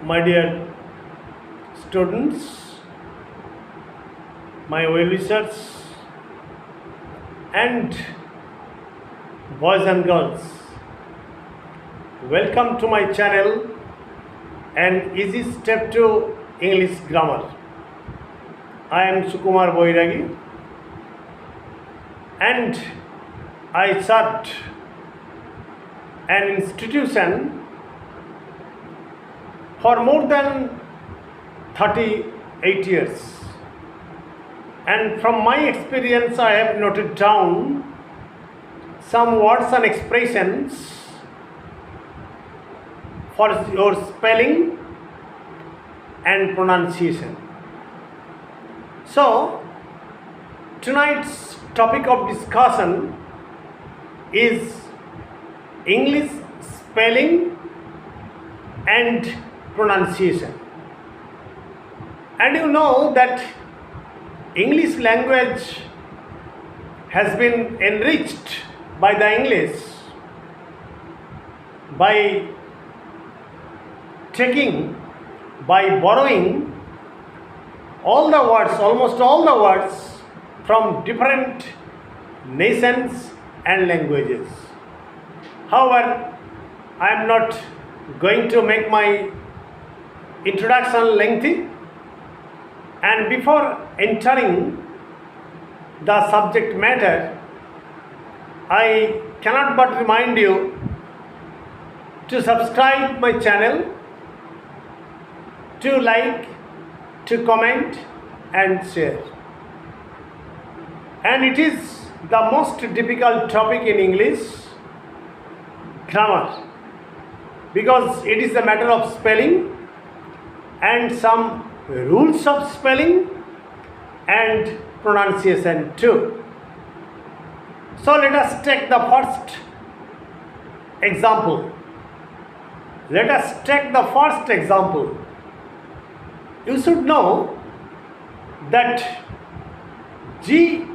My dear students, my well-wishers, and boys and girls, welcome to my channel, An Easy Step to English Grammar. I am Sukumar Boiragi, and I served an institution for more than 38 years, and from my experience I have noted down some words and expressions for your spelling and pronunciation. So tonight's topic of discussion is English spelling and pronunciation. And you know that English language has been enriched by the English by borrowing all the words, almost all the words from different nations and languages. However, I am not going to make my introduction lengthy, and before entering the subject matter, I cannot but remind you to subscribe my channel, to like, to comment and share. And it is the most difficult topic in English grammar, because it is a matter of spelling and some rules of spelling and pronunciation too. So let us take the first example. You should know that G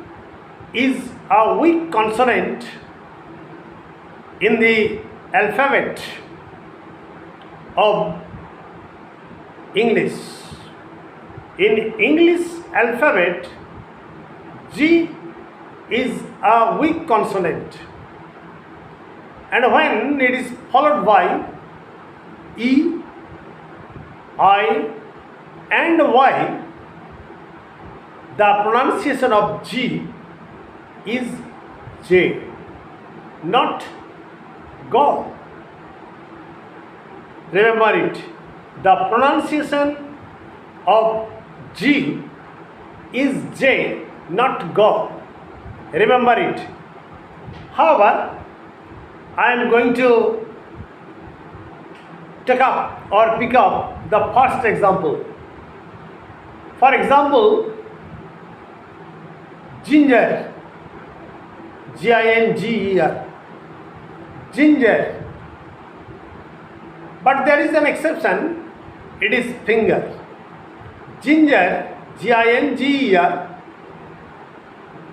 is a weak consonant in the alphabet of English. In English alphabet, G is a weak consonant, and when it is followed by E, I and Y, the pronunciation of G is J, not Go. Remember it. The pronunciation of G is J, not Go. Remember it. However, I am going to pick up the first example. For example, ginger, Ginger, ginger. But there is an exception, it is finger. Ginger, Ginger,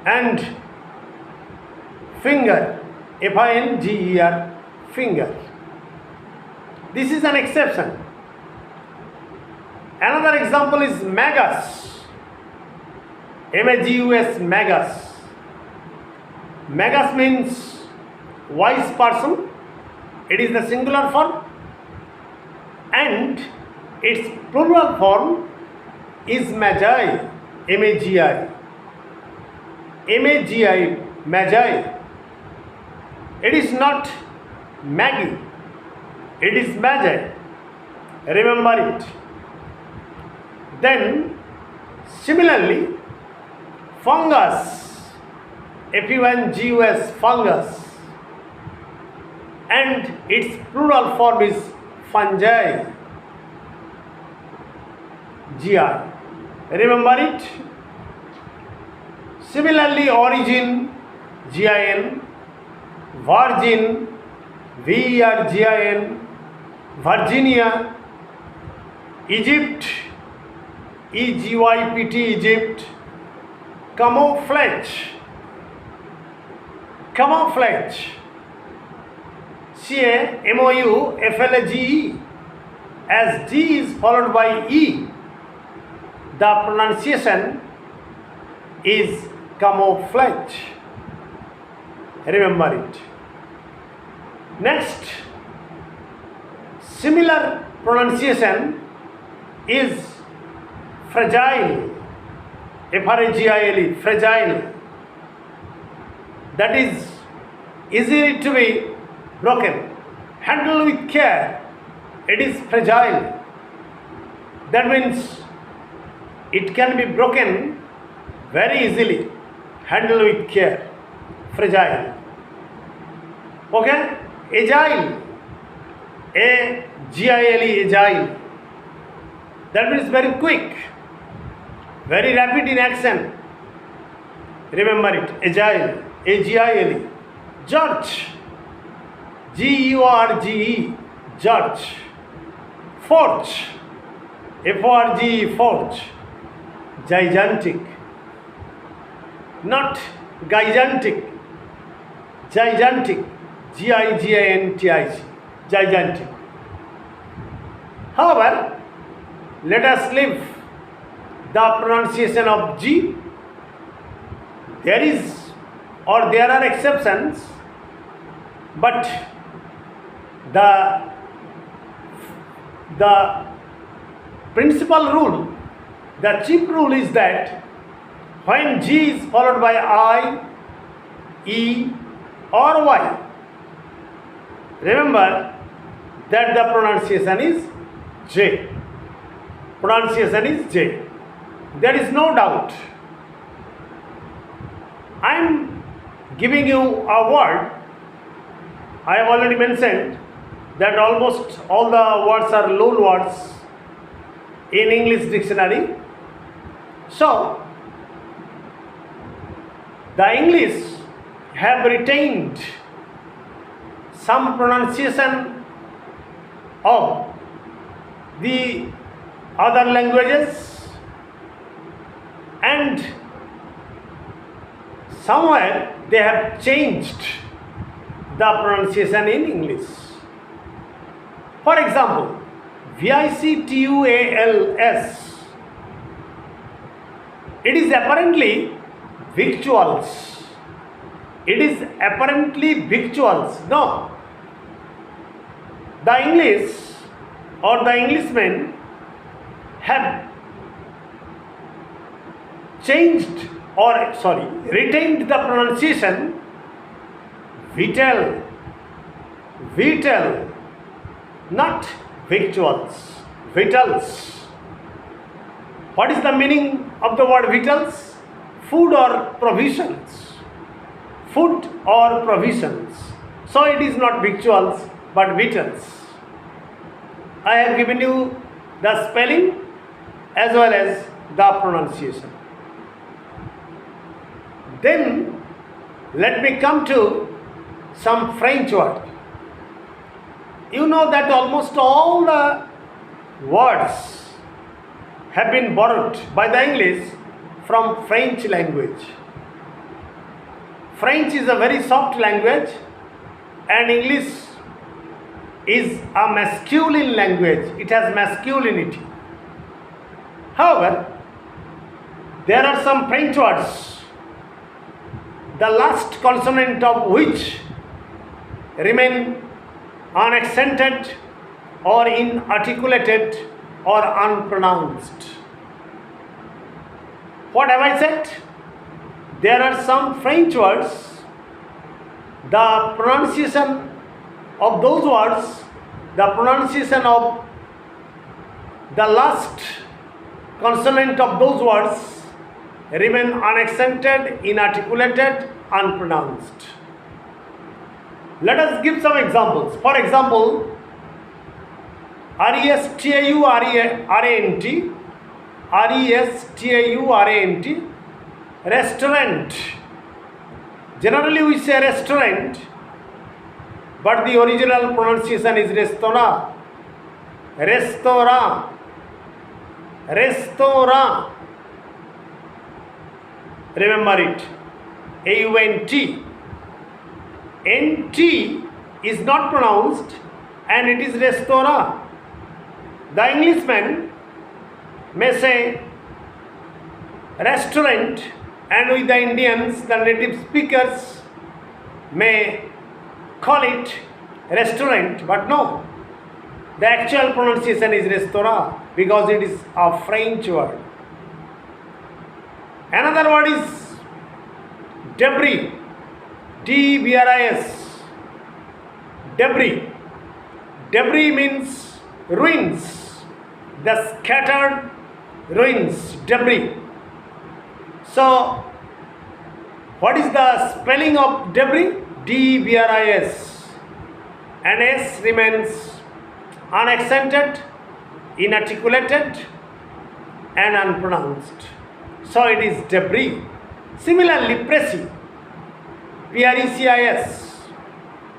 and finger, Finger, finger. This is an exception. Another example is magus, Magus, magus. Magus means wise person. It is the singular form, and its plural form is magi, magi. It is not Maggie, it is magi. Remember it. Then similarly, fungus, Fungus, fungus, and its plural form is fungi, Gi. Remember it. Similarly, origin, Gin, virgin, Virgin, Virginia, Egypt, Egypt, Egypt, camouflage, camouflage, CAMOUFLAGE, as G is followed by E, the pronunciation is camouflage. Remember it. Next, similar pronunciation is fragile. Fragile, fragile. That is easy to be broken. Handle with care. It is fragile. That means it can be broken very easily. Handle with care. Fragile. Okay? Agile. A-G-I-L-E, agile. That means very quick, very rapid in action. Remember it. Agile. A-G-I-L-E. George. G-U-R-G-E. George. Forge. F-O-R-G-E. Forge. Gigantic. Not gigantic. Gigantic. G-I-G-A-N-T-I-C. Gigantic. However, let us leave the pronunciation of G. There are exceptions, but the principal rule, the chief rule is that when G is followed by I, E or Y, remember that the pronunciation is J. Pronunciation is J. There is no doubt. I am giving you a word. I have already mentioned that almost all the words are loan words in English dictionary. So, the English have retained some pronunciation of the other languages, and somewhere they have changed the pronunciation in English. For example, victuals, it is apparently victuals. It is apparently victuals. No. The English or the Englishmen have retained the pronunciation vital, not victuals, vitals. What is the meaning of the word vitals? Food or provisions. Food or provisions. So it is not victuals but vitals. I have given you the spelling as well as the pronunciation. Then let me come to some French word. You know that almost all the words have been borrowed by the English from French language. French is a very soft language and English is a masculine language. It has masculinity. However, there are some French words, the last consonant of which remain unaccented or inarticulated or unpronounced. What have I said? There are some French words, the pronunciation of those words, the pronunciation of the last consonant of those words remain unaccented, inarticulated, unpronounced. Let us give some examples. For example, restaurant, restaurant, restaurant. Generally we say restaurant, but the original pronunciation is restaurant. Restaurant. Restaurant. Remember it. A-U-N-T. N-T is not pronounced and it is restaurant. The Englishman may say restaurant, and with the Indians, the native speakers may call it restaurant, but no. The actual pronunciation is restaurant because it is a French word. Another word is debris, D-B-R-I-S, debris. Debris means ruins, the scattered ruins, debris. So, what is the spelling of debris? D-B-R-I-S, and S remains unaccented, inarticulated, and unpronounced. So it is debris. Similarly, precis, P-R-E-C-I-S,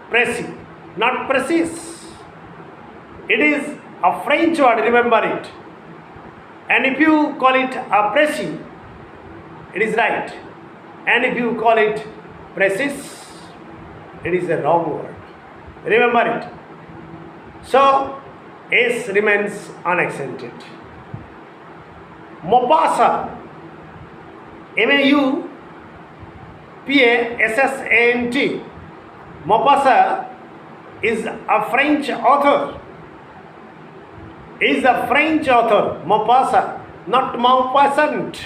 precis, not precis. It is a French word, remember it. And if you call it a precis, it is right. And if you call it precis, it is a wrong word. Remember it. So, S remains unaccented. Maupassant, M-A-U-P-A-S-S-A-N-T. Maupassant is a French author. Is a French author, Maupassant, not Maupassant.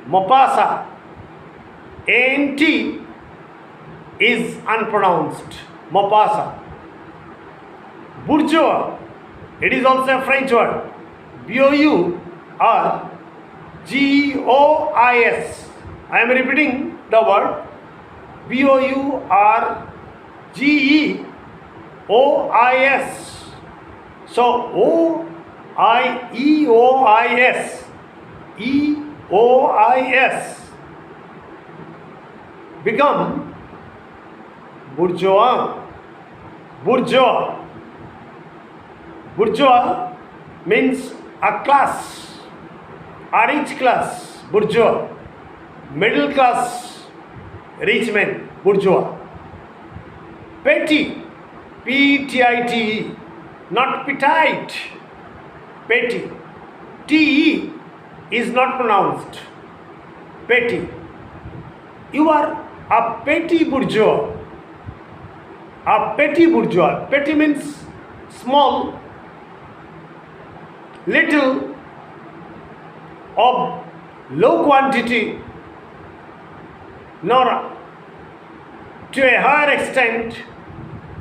Maupassant, A-N-T is unpronounced. Maupassant. Bourgeois, it is also a French word. B-O-U-R-G-O-I-S. I am repeating the word. B-O-U-R-G-E-O-I-S. So O-I-E-O-I-S. E-O-I-S become bourgeois. Bourgeois. Bourgeois means a class, a rich class, bourgeois. Middle class, rich men, bourgeois. Petty, P-T-I-T-E, not petite, petty. T-E is not pronounced. Petty. You are a petty bourgeois. A petty bourgeois. Petty means small, little, of low quantity, nor to a higher extent.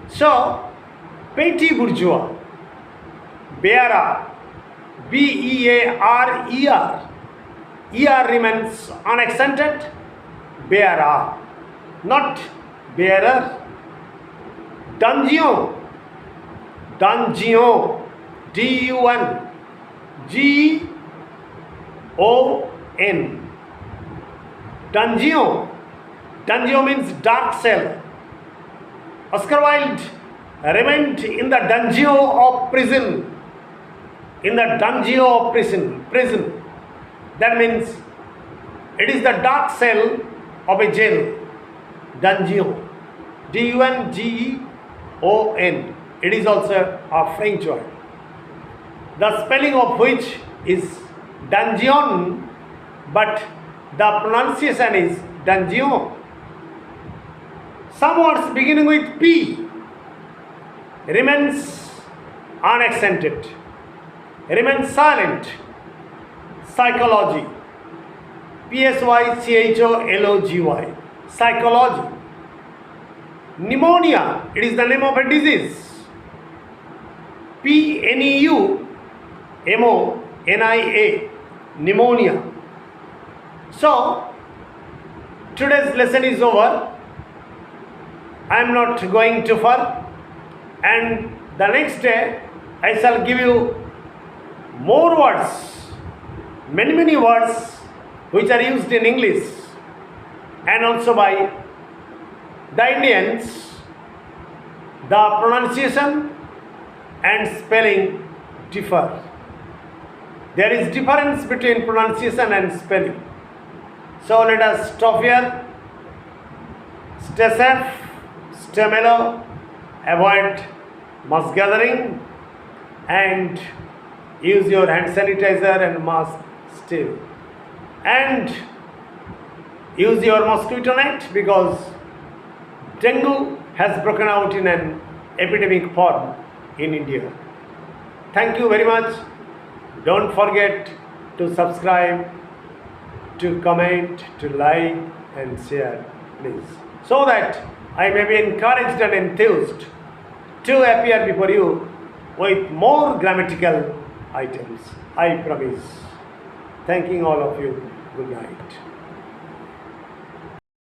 So, petty bourgeois. Bearer, B-E-A-R-E-R. E-R remains unaccented. Bearer, not bearer. Dungeon, dungeon, D-U-N, G-O-N. Dungeon, dungeon means dark cell. Oscar Wilde remained in the dungeon of prison. In the dungeon of prison. That means it is the dark cell of a jail. Dungeon. D-U-N-G-E-O-N. It is also a French word. The spelling of which is dungeon, but the pronunciation is dungeon. Some words beginning with P remains unaccented, remains silent. Psychology, P-S-Y-C-H-O-L-O-G-Y, psychology. Pneumonia, it is the name of a disease. P-N-E-U-M-O-N-I-A, pneumonia. So, today's lesson is over. I am not going too far, and the next day I shall give you more words, many words which are used in English and also by the Indians. The pronunciation and spelling differ. There is difference between pronunciation and spelling. So let us stop here. Stay safe, stay mellow, avoid mass gathering, and use your hand sanitizer and mask still, and use your mosquito net because dengue has broken out in an epidemic form in India. Thank you very much. Don't forget to subscribe, to comment, to like and share, please, so that I may be encouraged and enthused to appear before you with more grammatical items. I promise. Thanking all of you. Good night.